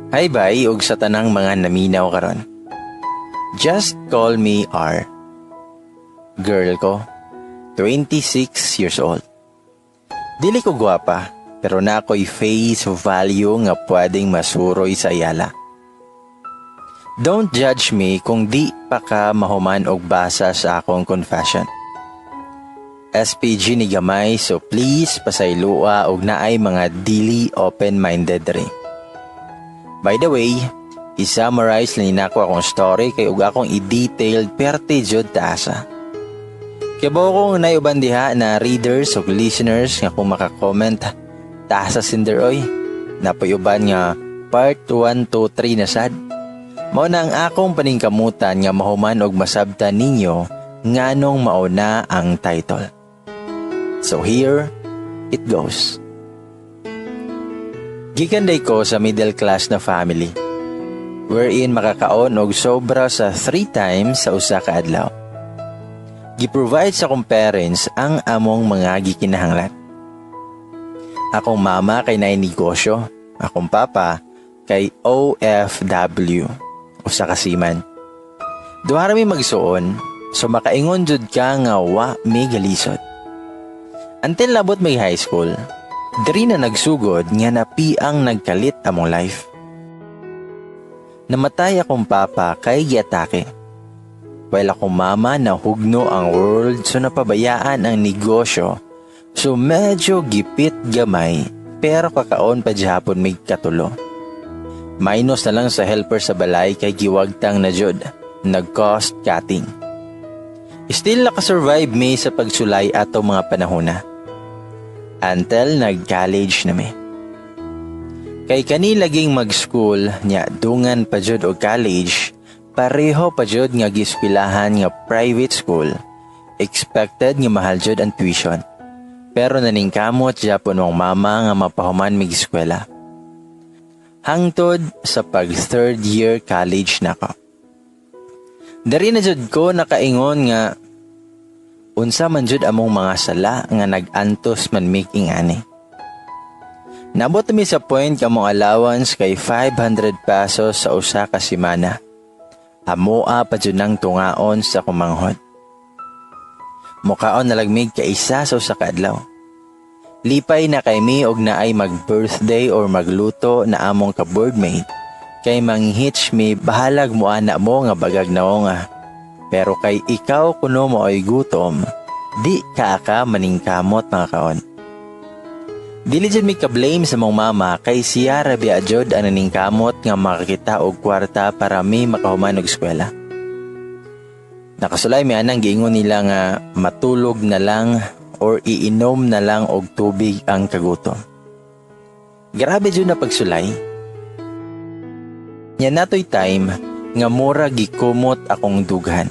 Hi bay ug sa tanang mga naminaw karon. Just call me R. Girl ko, 26 years old. Dili ko gwapa, pero na ako'y face value nga pwedeng masuroy sa yala. Don't judge me kung di pa ka mahuman og basa sa akong confession. SPG ni gamay, so please pasaylua og naay mga dili open-minded rin. By the way, i-summarize lang nako akong story kay ug akong i-detailed perte jud taasa. Kibaw kong nayuban diha na readers o listeners nga kung makakomment taasa sinderoy. Napayuban nga part 1 to 3 na sad. Mao na ang akong paningkamutan nga mahuman og masabtan ninyo nganong mauna ang title. So here it goes. Gikanday ko sa middle class na family, wherein makakaon og sobra sa 3 times sa usa ka adlaw. Gi-provide sa akong parents ang among mga gikinahanglan. Akong mama kay naay negosyo, akong papa kay OFW, usa ka seaman. Duha rami magsuon, so makaingon jud ka nga wa may galisod. Until labot may high school, diri na nagsugod nga napi ang nagkalit among life. Namatay akong papa kay giatake. While akong mama nahugno ang world, so napabayaan ang negosyo. So medyo gipit gamay, pero kakaon pa dihapon may katulo. Minus na lang sa helper sa balay kay giwagtang na jud, nag-cost cutting. Still nakasurvive me sa pagsulay ato mga panahona. Until nag-college na me. Kay kani laging mag-school nya dungan pa jud og college, pareho pa jud nga gispilahan nga private school. Expected nga mahal jud ang tuition. Pero naningkamot japon ang mama nga mapahuman mig eskwela. Hangtod sa pag third year college nako. Dari na jud ko nakaingon nga unsa man jud among mga sala nga nag-antos man making ani. Nabot mi sa point nga mong allowance kay 500 pesos sa usa ka semana. Amoa pa jud nang tungaon sa kumanghod. Mukaon nalagmig ka isa sa usa ka adlaw. Lipay na kay mi og naay mag-birthday or magluto na among ka-boardmate. Kay manghitch mi bahalag mo ana mo nga bagag naong nga. Pero kay ikaw kuno mo ay gutom, di ka maningkamot mga kaon. Dili jud mi ka-blame sa mong mama kay siya rabi ajud ang naningkamot nga makakita og kwarta para mi makahuman og eskwela. Nakasulay mi anang giingon nila nga matulog na lang or iinom na lang og tubig ang kagutom. Grabe jud na pagsulay. Nya natoy time nga mura gikumot akong dughan.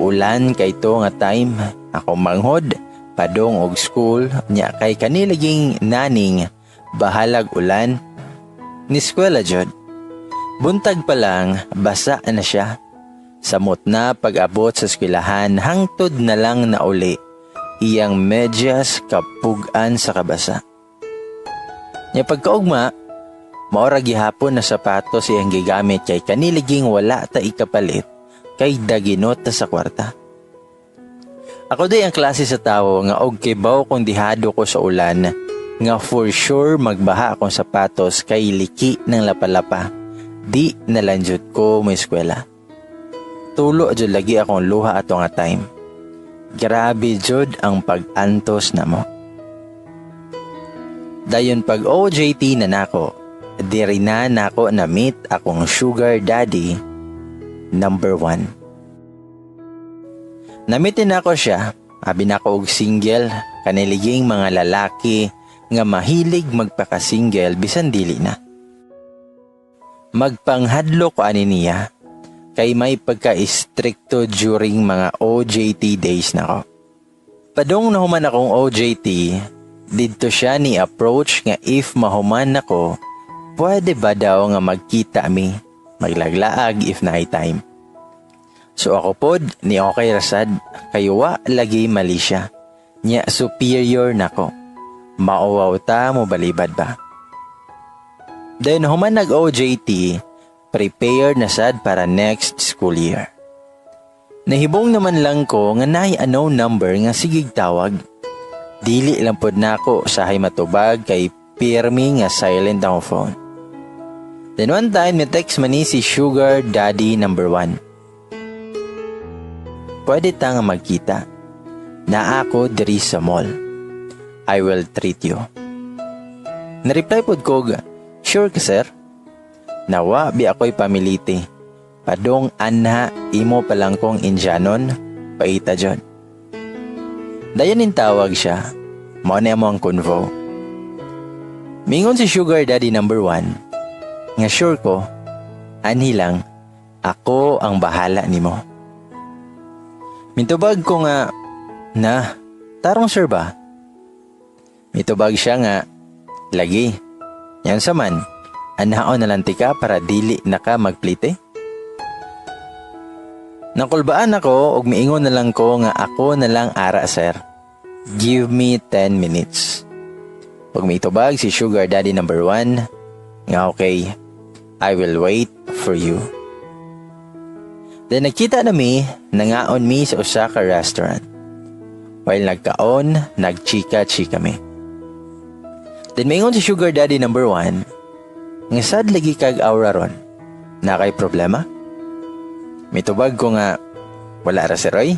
Ulan kay to nga time, ako manghod, padong og school, nya kay kanilaging naning bahalag ulan, ni eskwela jud. Buntag pa lang, basa na siya. Samot na pag-abot sa eskwelahan, hangtod na lang na uli, iyang medyas kapugan sa kabasa. Nya pagkaugma, maora gihapon na sapatos iyang gigamit kay kaniliging wala ta ikapalit kay daginot ta sa kwarta. Ako day ang klase sa tao nga og kibaw kung dihado ko sa ulan nga for sure magbaha akong sapatos kay liki ng lapalapa. Di nalanjud ko mo eskwela. Tulo jud lagi akong luha ato nga time. Grabe jud ang pag-antos namo. Dayon pag OJT na nako, diri na nako na meet akong sugar daddy number 1. Namitin ako siya, abi na ko og single, kaniliging mga lalaki nga mahilig magpaka-single bisan dili na. Magpanghadlo ko ani niya, kay may pagka-istrikto during mga OJT days nako. Padong nahuman akong OJT, didto siya ni approach nga if mahuman ako, pwede ba daw nga magkita mi, maglaglaag if na time. So ako pod ni okay rasad, kayo wa lagi mali siya. Nya superior nako. Mauwaw ta mo balibad ba? Then human nag-OJT, prepared na sad para next school year. Nahibong naman lang ko nga naay unknown number nga sigig tawag. Dili lang pod nako sahay matubag kay pirmi nga silent ang phone. Then one time, may text man ni si Sugar Daddy number 1. Pwede ta nga magkita. Na ako diri sa mall. I will treat you. Na-reply pod ko, sure ka sir? Nawa bi ako'y pamiliti. Padong anha imo palang kong Indianon, paita dyan. Dayan in tawag siya, mao na mo ang convo. Mingon si Sugar Daddy number 1, nga sure ko, anhi lang, ako ang bahala nimo. Mitubag ko nga, na, tarong sir ba? Mitubag siya nga, lagi, yan saman, anhaon na lang tika para dili na ka magplite? Nakulbaan ako og miingon na lang ko nga ako na lang ara sir. Give me 10 minutes. Pag may tubag si Sugar Daddy number 1, nga okay, I will wait for you. Then nagkita na mi, nangaon mi sa Osaka restaurant. While nagkaon, nagchika-chika mi. Then miingon si Sugar Daddy number 1, nga sad lagi kag aura ron. Na kay problema? Mitubag ko nga, wala ra si Roy,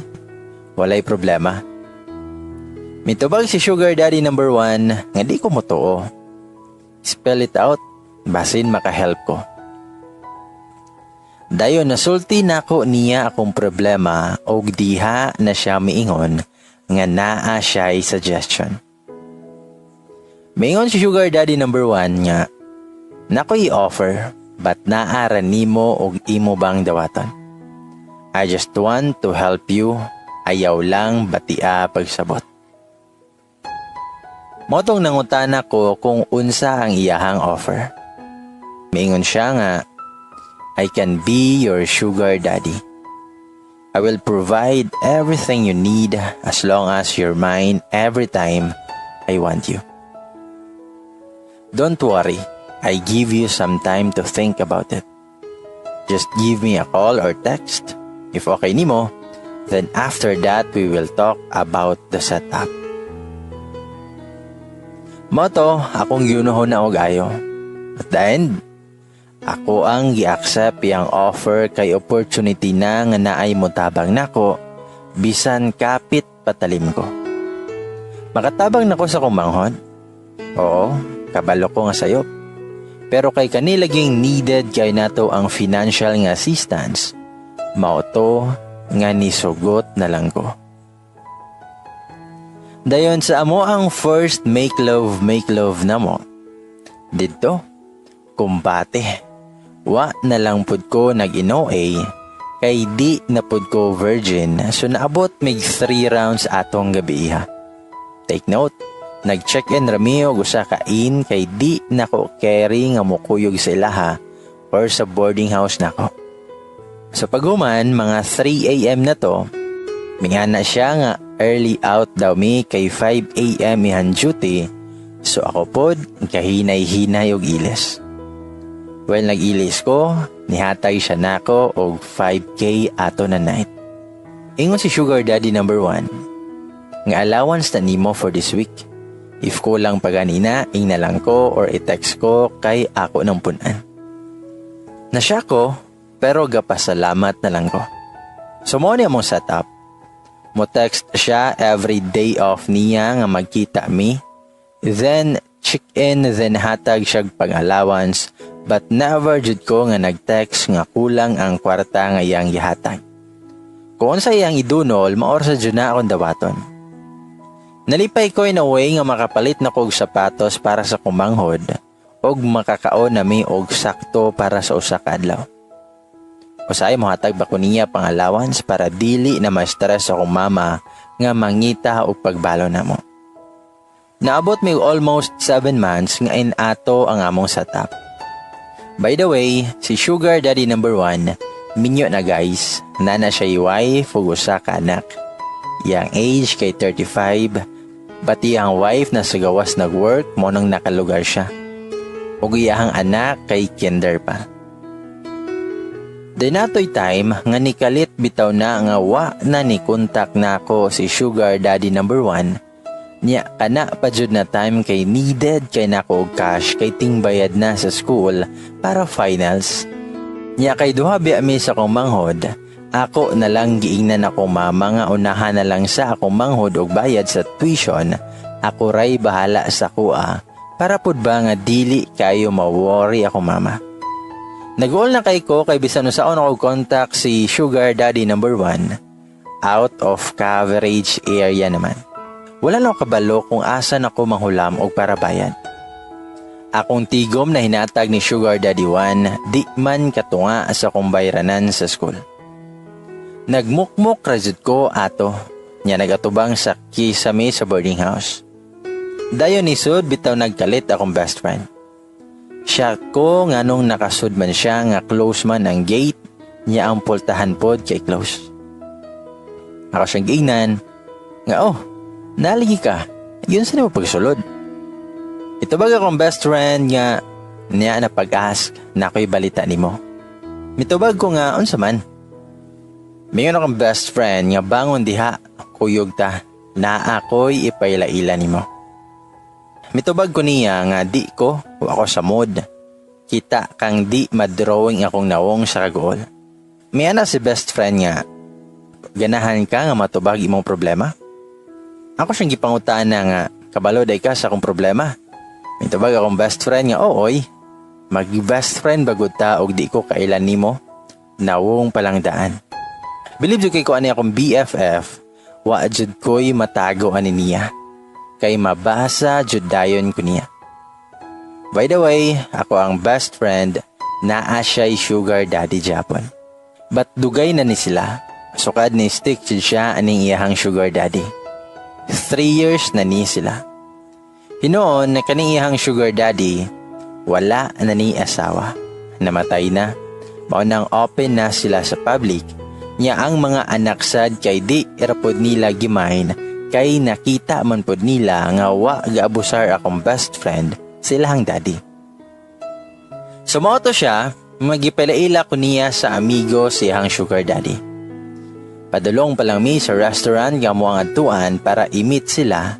walay problema. Mitubag si Sugar Daddy number 1, nga di ko motoo. Spell it out, basin makahelp ko. Dayon nasulti nako niya akong problema og diha na siya miingon nga naa siya'y suggestion. Miingon si Sugar Daddy number 1 nga, nako i-offer, but naara nimo og imo bang dawaton? I just want to help you, ayaw lang batia pagsabot. Motong nangutana ko kung unsa ang iyahang offer. Miingon siya nga, I can be your sugar daddy. I will provide everything you need as long as you're mine every time I want you. Don't worry, I give you some time to think about it. Just give me a call or text. If okay nimo, then after that we will talk about the setup. Moto, akong giunohon na og ayo. At the end, ako ang gi-accept yang offer kay opportunity na nga naay motabang nako, bisan kapit patalim ko. Makatabang nako sa kumanghon? Oo, kabalo ko nga sayop. Pero kay kanilaging needed kay nato ang financial nga assistance, mauto nga nisugot na lang ko. Dayon sa amo ang first make love na mo. Dito, kumbate. Wa na lang pud ko nag-inoe, kay di na pud ko virgin, so naabot mig 3 rounds atong gabi ha. Take note, nag-check-in rami og usa ka in kay di nako carry nga mukuyog sa ilaha or sa boarding house nako. Sa paghuman, mga 3 a.m. na to, mingana siya nga early out daw mi kay 5 a.m. ihan duty, so ako pod kahinay-hinay og iles. Well, nag-ilis ko, nihatay siya nako og 5K ato na night. Ingon si Sugar Daddy number 1, nga allowance na nimo for this week. If kulang pa ganina, ing na lang ko or i-text ko kay ako ng punan. Nasya ko, pero gapasalamat na lang ko. So mo niya mong setup. Mo text siya every day off niya nga magkita mi. Then check in, then hatag siya pag-allowance. But never jud ko nga nag-text nga kulang ang kwarta nga iyang gihatag. Kung sa iyang idunol, maor sa jud na akong dawaton. Nalipay ko in a way nga makapalit na kog sapatos para sa kumanghod og makakaon na mi og sakto para sa usa ka adlaw. Usay mohatag ba ko niya pang allowance para dili na ma-stress akong mama nga mangita og pagbalo namo. Naabot mi almost 7 months nga inato ang among setup. By the way, si Sugar Daddy number 1, minyo na guys, nana siya wife ug usa ka anak. Yang age kay 35, pati ang wife na sa gawas nag-work mo nang nakalugar siya. ug iyahang anak kay kinder pa. Dinatoy time nga nikalit bitaw na nga wa na ni kontak nako si sugar daddy number 1. Nya kana pa jud na time kay needed kay nako og cash kay tingbayad na sa school para finals. Nya kay duha mi sa akong manghod, ako na lang giingnan ako mama nga unahan na lang sa akong manghod og bayad sa tuition. Ako ray bahala sa kuha para pud ba nga dili kayo ma-worry ako mama. Nag-all na kay ko kay bisan usaon ako contact si sugar daddy number 1. Out of coverage area naman. Wala na kabalo kung asan ako manghulam og para bayad. Akong tigom na hinatag ni sugar daddy 1, di man katunga sa kong bayranan sa school. Nagmukmuk rajud ko ato, nya nagatubang sa kisame sa boarding house. Dayon nisod bitaw nagkalit akong best friend. Siya ko nganong nakasud man siya nga close man ang gate, nya ang pultahan pod kay close. Ako siyang giingnan nga naligi ka, yun sa mo pagsulod. Ito baga akong best friend nga niya na pag-ask na ako'y balita ni mo. Mitubag ko nga unsa man. Mayon akong best friend nga bangon diha, kuyog ta, na ako'y ipailaila ni mo. Mitubag ko niya nga di ko ako sa mood. Kita kang di madrawing akong nawong sa kagool. May ana si best friend nga, ganahan ka nga matubag imong problema? Ako siyang gipangutaan na nga, kabalo day ka sa akong problema. Mitubag akong best friend nga, ooy, mag-best friend bagod ta og di ko kailan nimo, nawong palang daan. Believe jud kay ko ani akong BFF, wa jud ko'y matago ani niya. Kay mabasa jud dayon ko niya. By the way, ako ang best friend naa siya'y sugar daddy Japon. But dugay na ni sila, sukad ni stick jud siya aning iyahang sugar daddy. 3 years na ni sila. Hinoon na kaning iyahang sugar daddy, wala na ni asawa. Namatay na. Maunang open na sila sa public. Nya ang mga anak sad kay di irapod nila gimain kay nakita man pod nila nga wa gaabusar akong best friend sa ilahang daddy. Sumoto siya, magipalaila ko niya sa amigo si ihang sugar daddy. Padulong pa lang mi sa restaurant nga mo ang adtuan para i-meet sila.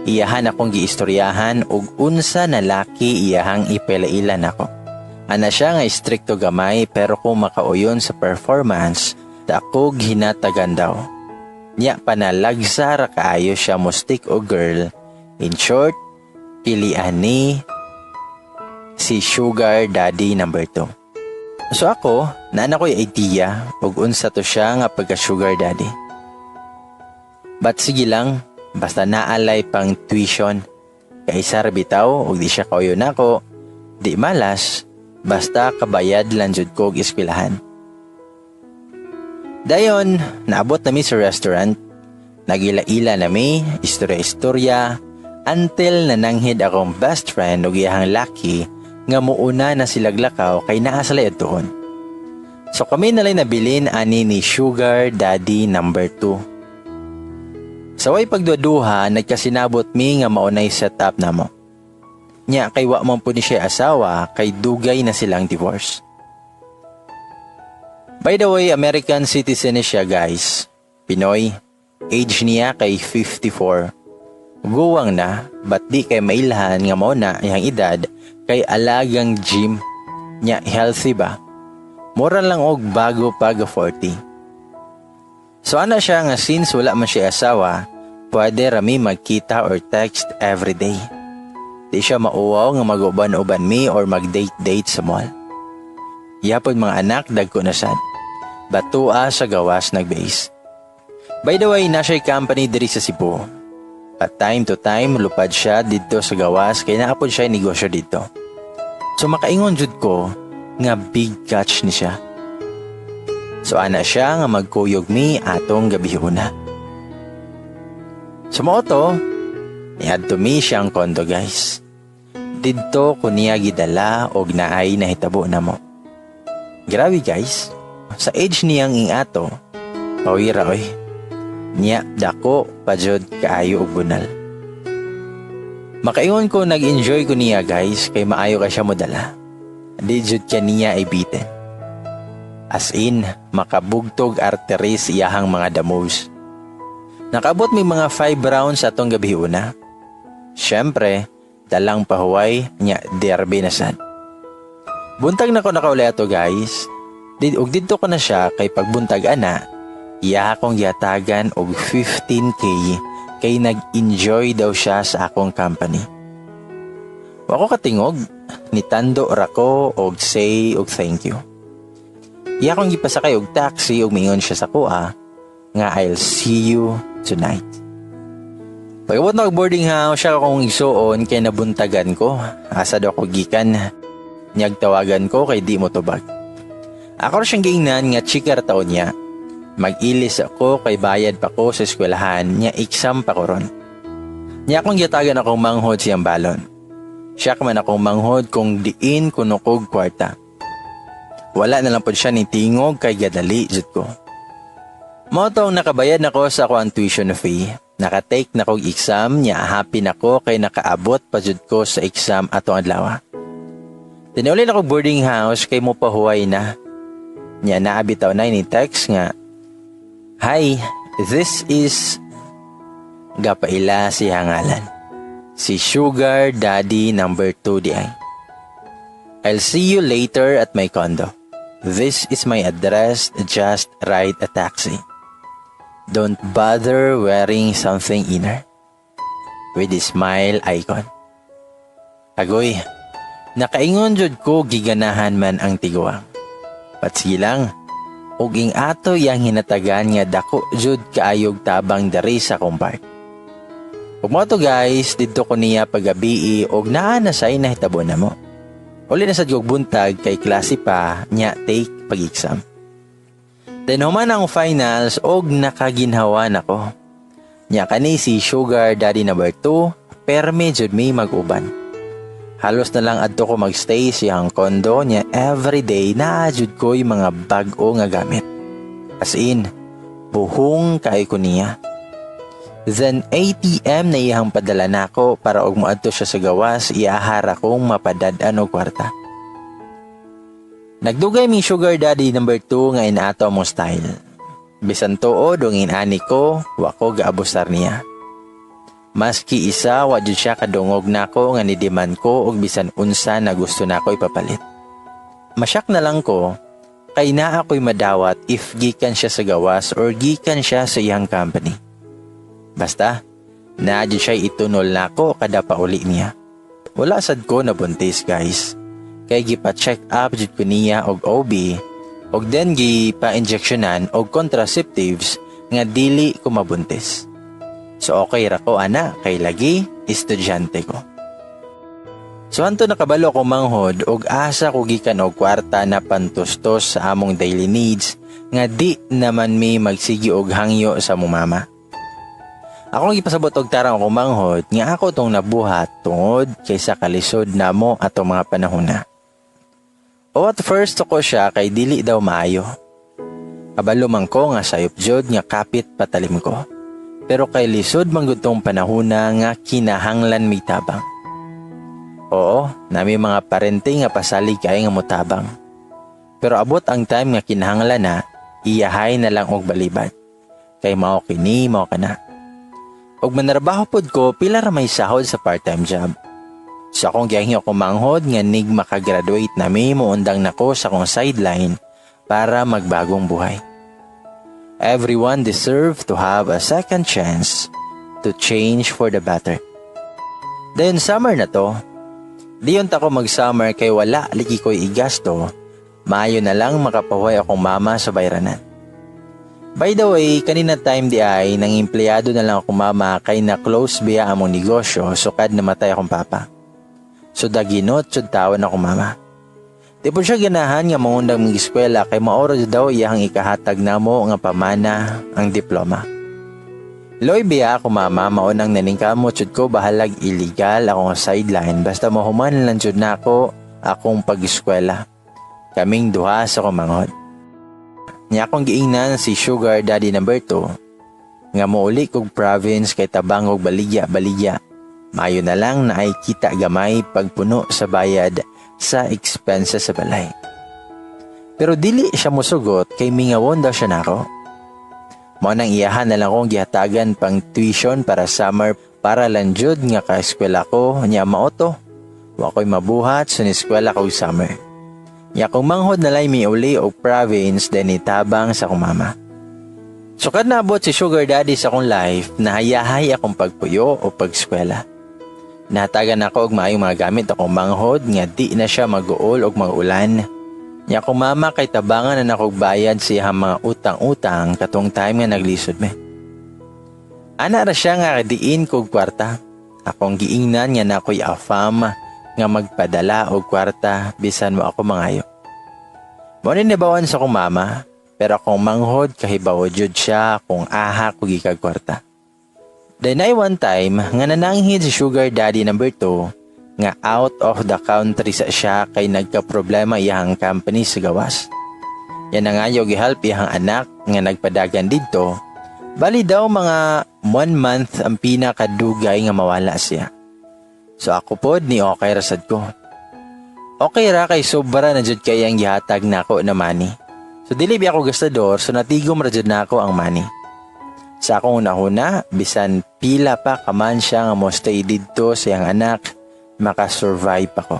Iyahan akong giistoryahan og unsa na laki iyahang ipalaila nako. Ana siya nga istrikto gamay pero kung makauyon sa performance, ako hinatagan daw. Nya panalagsa ra kaayo siya mo stick o girl. In short, pilian ni si sugar daddy number 2. So ako, nana ko'y idea ug unsa to siya nga pagka sugar daddy. But sige lang, basta naalay pang tuition. Kaisa ra bitaw ug di siya kauyo nako, di malas, basta kabayad lang jud ko og eskwelahan. Dayon, naabot nami sa restaurant. Nagila-ila nami, istorya-istorya, until nananghid akong best friend o iyahang laki nga muuna na silaglakaw kay naasalay doon. So kami nalay nabilin ani ni sugar daddy number 2. Sa way pagduduha, nagkasinabot mi nga maunay setup na mo. Nya kay wa man po ni siya asawa kay dugay na silang divorce. By the way, American citizen siya guys. Pinoy. Age niya kay 54. Guwang na, but di kay mailhan nga mao na iyang edad kay alagang gym. Nya healthy ba? Mura lang og bago pag 40. So ana siya nga since wala man siya asawa, pwede rami magkita or text everyday. Di siya mauwaw nga mag-uban-uban mi or mag-date-date sa mall. Yapon mga anak dagko na sad. Batua sa gawas nag-base. By the way, na siya'y company diri sa Cebu. At time to time, lupad siya dito sa gawas kaya naapod siya negosyo dito. So makaingon jud ko nga big catch ni siya. So ana siya nga magkuyog mi atong gabihuna. So mo to, niadto mi siyang kondo guys. Didto ko niya gidala og naay nahitabo na mo. Grabe guys. Sa age niyang ingato, pawira oy. Nya dako pajud kaayo og bunal. Makaingon ko nag-enjoy ko niya guys kay maayo ka siya modala. Di jud ka niya ibiten. As in, makabugtog arteries iyahang mga damos. Nakabot may mga 5 rounds atong gabi una. Siyempre, dalang pahuway niya derby na sad. Buntag na ko nakauli ato guys. Ug dito ko na siya kay pagbuntag ana, iya akong yatagan og 15k kay nag-enjoy daw siya sa akong company. Wako katingog, nitando ra ko og say og thank you. Iya akong gipasakay og taxi og mingon siya sa kuha nga I'll see you tonight. Pagabot na boarding house siya akong igsuon kay nabuntagan ko. Asa daw ako gikan. Niyag tawagan ko kay di mo tubag. Ako siyang giingnan nga chikar taon niya. Mag-ilis ako kay bayad pa ko sa eskwelahan niya exam pa ko ron. Niya akong gitagan akong manghod siyang balon. Siya man akong manghod kung diin kunukog kwarta. Wala na lang po siya ni tingog kay gadali jud ko. Motong nakabayad na ko sa akong tuition fee. Nakatake na kong exam niya happy na ko kay nakaabot pa jud ko sa exam atong adlaw. Tinuli na ko boarding house kay mo pahuway na. Niya naabitaw na ni text nga, "Hi, this is..." Gapaila si hangalan. Si Sugar Daddy number 2 di ay. "I'll see you later at my condo. This is my address, just ride a taxi. Don't bother wearing something inner." With a smile icon. Agoy, nakaingon jud ko giganahan man ang tiguang. Patsige lang, ug ing ato yang hinatagan nga dako jud kaayog tabang diri sa kumpart. Ug mo to guys, didto ko niya pagabii og naa na say nahitabo na mo. Uli na sad kog buntag kay klase pa nya take pag-exam. Then human ang finals og nakaginhawa nako. Nya kani si Sugar Daddy number 2, perme jud may mag-uban. Halos na lang adto ko magstay siyang kondo niya everyday na jud ko yung mga bag-o nga gamit. As in, buhong kay ko niya. Then ATM na iyang padala nako para og moadto siya sa gawas iahara kong mapadad-an og kwarta. Nagdugay mi Sugar Daddy number 2 nga inato mo style. Bisan tuod ug inani ko, wa ko gaabusar niya. Maski isa, wa jud siya kadungog nako nga nidiman ko og bisan unsa na gusto nako ipapalit. Masyak na lang ko kay naa ako'y madawat if gikan siya sa gawas or gikan siya sa iyang company. Basta, naa jud siya itunol nako kada pauli niya. Wala sad ko na buntis guys. Kay gipa-check up jud ko niya og OB og then gipa-injectionan og contraceptives nga dili ko mabuntis. So okay ra ko ana kay lagi estudyante ko. So hanto nakabalo ko manghod og asa ko gikan og kwarta na pantustos sa among daily needs nga di naman mi magsigi og hangyo sa mong mama. Ako gipasabot og tarang ko manghod nga ako tong nabuhat tungod kaysa kalisod namo atong mga panahona. O at first ko siya kay dili daw maayo. Kabalo man ko nga sayop jud nga kapit patalim ko. Pero kay lisod manggutong panahona nga kinahanglan may tabang. Oo, nami mga parente nga pasalig kay nga motabang. Pero abot ang time nga kinahanglan na, iyahay na lang og balibad. Kay mao kini, mao kana. Og manarbaho pod ko, pila ra may sahod sa part-time job. Sa akong gihingi ako manghod nga nig makagraduate nami, muundang nako sa akong sideline para magbagong buhay. Everyone deserve to have a second chance to change for the better. Then summer na to, diyon ta ko mag-summer kay wala ligi ko'y igasto, maayo na lang makapahuay akong mama sa bayranan. By the way, kanina time di ay nang empleyado na lang akong mama kay na-close biya among negosyo sukad namatay akong papa. So daginot jud tawon akong mama. Di po siya ganahan nga mangundang mga eskwela kay maoro daw iyang ikahatag namo nga pamana ang diploma. Loy biya ako mama maunang naningkamot jud ko bahalag illegal akong sideline basta mahuman lang jud nako akong pag-eskwela. Kaming duha sa kumanghod. Nya akong giingnan si Sugar Daddy number 2 nga mouli kog province kay tabang og baligya. Mayo na lang na ay kita gamay pagpuno sa bayad sa expenses sa balay. Pero dili siya musugot kay mingawon daw siya nako. Mao nang iyahan na lang kong gihatagan pang tuition para summer para lang jud nga ka-eskwela ko nya maoto. Wa ko'y mabuhat sa eskwela ko summer. Nya kung manghod na lay miuli og province then itabang sa akong mama. So kad naabot si sugar daddy sa akong life, nahayahay akong pagpuyo o pagskwela. Nahatagan ako og maayong mga gamit akong manghod nga di na siya mag-uol og mag-ulan. Nya akong mama kay tabangan na nakog bayad siya mga utang-utang katong time nga naglisod me. Ana ra siya nga diin kog kwarta. Akong giingnan nga nakoy afam nga magpadala og kwarta bisan mo ako mangayo. Mo ni nabawan sa akong mama, pero akong manghod kahibaw jud siya kung aha ko gikag kwarta. Then ay one time nga nananghid si sugar daddy number 2 nga out of the country sa siya kay nagka-problema iyang company sa gawas. Yan na nga yung gihelp iyang anak nga nagpadagan dito. Bali daw mga 1 month ang pinakadugay nga mawala siya. So ako pod ni okay rasad ko. Okay ra kay sobra na jud kay ang gihatag nako na money. So dili bi ako gastador so natigom ra jud nako ang money. Sa akong una-una, bisan pila pa kaman siya nga mo stay dito sa iyang anak, makasurvive ako.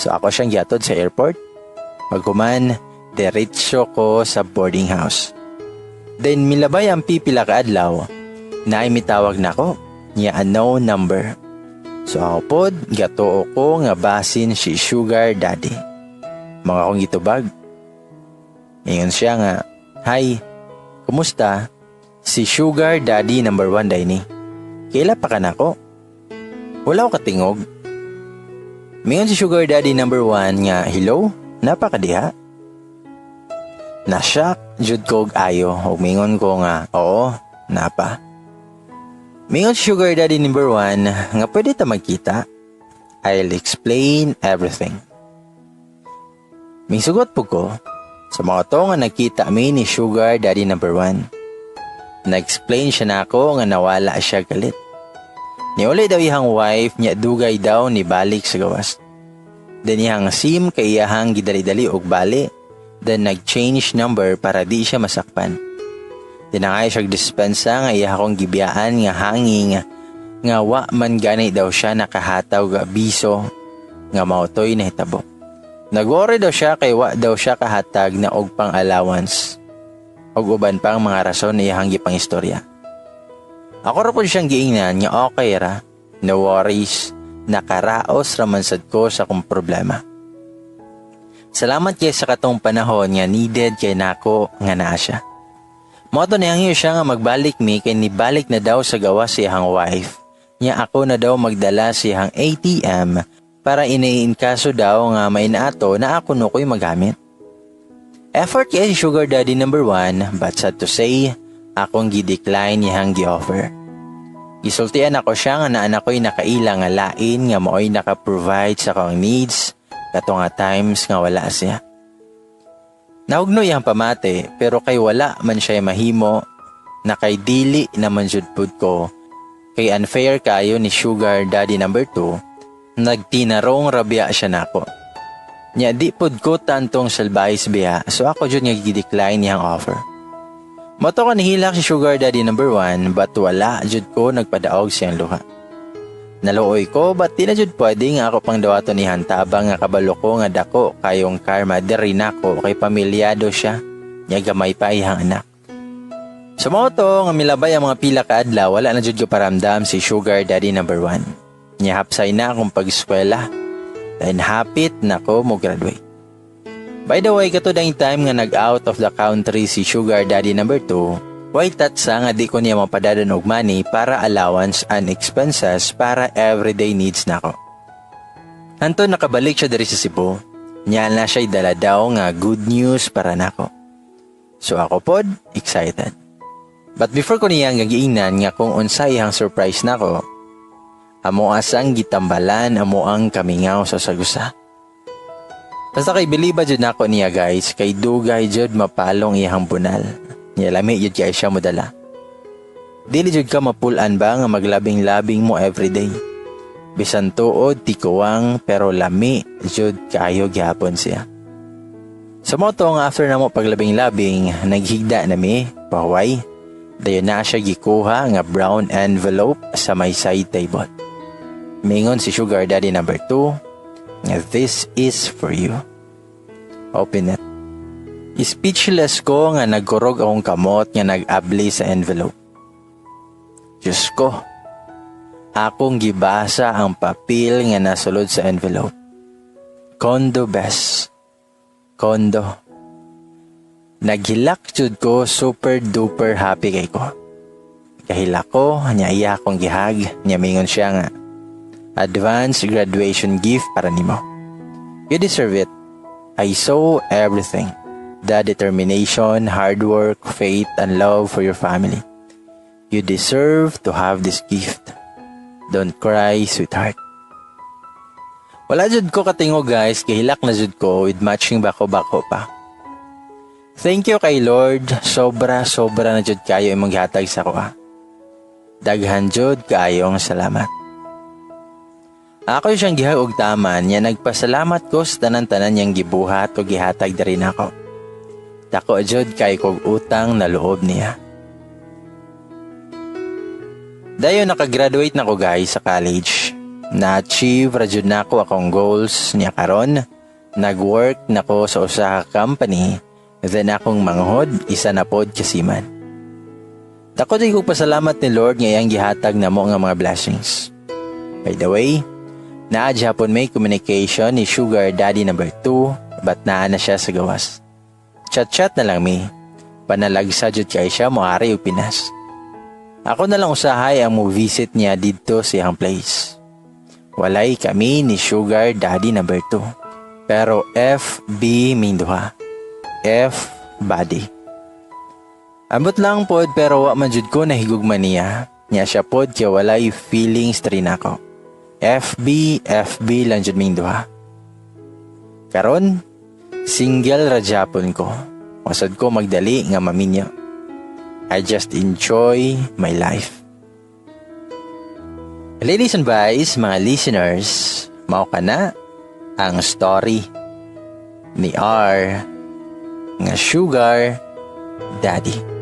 So ako siyang giatod sa airport. Pagkuman, diretso ko sa boarding house. Then milabay ang pipila ka adlaw, na ay mitawag na ko, niya unknown number. So ako pod, gatoo ko nga basin si sugar daddy. Mga akong gitubag. Ngayon siya nga, "Hi, kumusta? Si sugar daddy number 1 day ni. Kaila pa ka na ko?" Wala ko katingog. Mingon si sugar daddy number 1 nga, "Hello? Napa ka diha?" Nasyak, jud ko og ayo. O mingon ko nga, "Oo, napa." Mingon si sugar daddy number 1 nga pwede ta magkita. I'll explain everything. Mingsugot po ko, sa mga to nga nagkita mi ni sugar daddy number 1. Na-explain siya na ako nga nawala siya galit. Niuli daw iyang wife niya dugay daw ni balik sa gawas. Then iyang SIM kay iyang gidali-dali og bali. Then nag-change number para di siya masakpan. Tinangay siya dispensa nga iya akong gibiyaan nga hanging nga wa man gani daw siya nakahataw ga biso nga mautoy na hitabo. Nag-worry daw siya kay wa daw siya kahatag na og pang allowance. Og uban pang mga rason na iyang gipang istorya. Ako ra po siyang giingnan nga okay ra, no worries, nakaraos raman sad ko sa akong problema. Salamat kay sa katong panahon nga needed kay nako nga naa siya. Moto niyang siya nga magbalik mi kay nibalik na daw sa gawas si iyang wife. Nya ako na daw magdala si iyang ATM para iniinkaso daw nga mainaato na ako no ko'y magamit. Effort kay sugar daddy number 1 but sad to say, akong gi-decline iyang gi-offer. Gisultian ako siya nga na anak ko'y nakaila nga lain nga mooy naka-provide sa akong needs kato nga times nga wala siya. Nahugno iyang pamate pero kay wala man siya mahimo na kay dili naman jud pud ko kay unfair kayo ni sugar daddy number 2 nagtinarong rabia siya nako. Nya di pud ko tantong salbayis biya so ako jud nga gi-decline iyang offer. Moto ko nihilak si sugar daddy number 1 but wala jud ko nagpadaog siyang luha. Naluoy ko but di na jud pwede nga ako pang dawaton ni hantabang nga kabalo ko nga dako kayong karma diri nako kay pamilyado siya nya gamay pa iyang anak. Sa moto nga milabay ang mga pila ka adlaw wala na jud ko paramdam si sugar daddy number 1. Nya hapsay na akong pag-eskwela then hapit nako mo graduate. By the way, kato dang time nga nag-out of the country si sugar daddy number 2, why tatsa nga di ko niya mapadadan og money para allowance and expenses para everyday needs nako. Hanto nakabalik siya diri sa Cebu, nya na siya'y dala daw nga good news para nako. So ako pod, excited. But before ko niyang gagiingnan nga kung unsay iyang surprise nako, amo asang gitambalan amo ang kamingaw sa sagusa. Basta kay biliba jud nako niya guys, kay dugay jud mapalong iyang bunal. Niya lami jud kay siya modala. Dili jud ka mapulan ba nga maglabing-labing mo everyday. Bisan tuod tikuwang pero lami jud kaayo gyapon siya. Sa moto nga after na mo paglabing-labing, naghigda na mi, paway. Dayon na siya gikuha nga brown envelope sa may side table. Mingon si Sugar Daddy number 2, nga this is for you. Open it. Speechless ko nga nagkurog akong kamot nga nag-abli sa envelope. Diyos ko, akong gibasa ang papel nga nasulod sa envelope. Condo best. Condo. Naghilak jud ko super duper happy kay ko. Kahilak ko, nya iya akong gihag, nya mingon siya nga, advance graduation gift para nimo. You deserve it. I saw everything. The determination, hard work, faith, and love for your family. You deserve to have this gift. Don't cry, sweetheart. Wala jud ko katingo guys, kahilak na jud ko with matching bako-bako pa. Thank you kay Lord, sobra na jud kayo imong gihatag sa ko ha. Daghan jud kaayong salamat. Ako siyang gihag og taman, nya nagpasalamat ko sa tanan-tanan niyang gibuhat o gihatag diri nako. Dako jud kay kog utang na loob niya. Dayon nakagraduate na ko guys sa college. Na-achieve ra jud nako akong goals niya karon. Nag-work nako sa usa ka company. Then akong manghod, isa na pod kasiman. Dako jud ko pasalamat ni Lord nga iyang gihatag namo nga mga blessings. By the way, naa Japon may communication ni Sugar Daddy number 2, but naa na siya sa gawas. Chat-chat na lang mi. Panalagsa jud kay siya moari og Pinas. Ako na lang usahay ang mo visit niya didto sa iyang place. Walay kami ni Sugar Daddy number 2. Pero FB minduha. F body. Ambot lang pod pero wa man jud ko nahigugman niya. Nya siya pod kay walay feelings rin ako. FB lang jud minduha. Karon single ra Japon ko. Wasad ko magdali nga maminyo. I just enjoy my life. Ladies and boys, mga listeners, mao kana ang story ni R nga Sugar Daddy.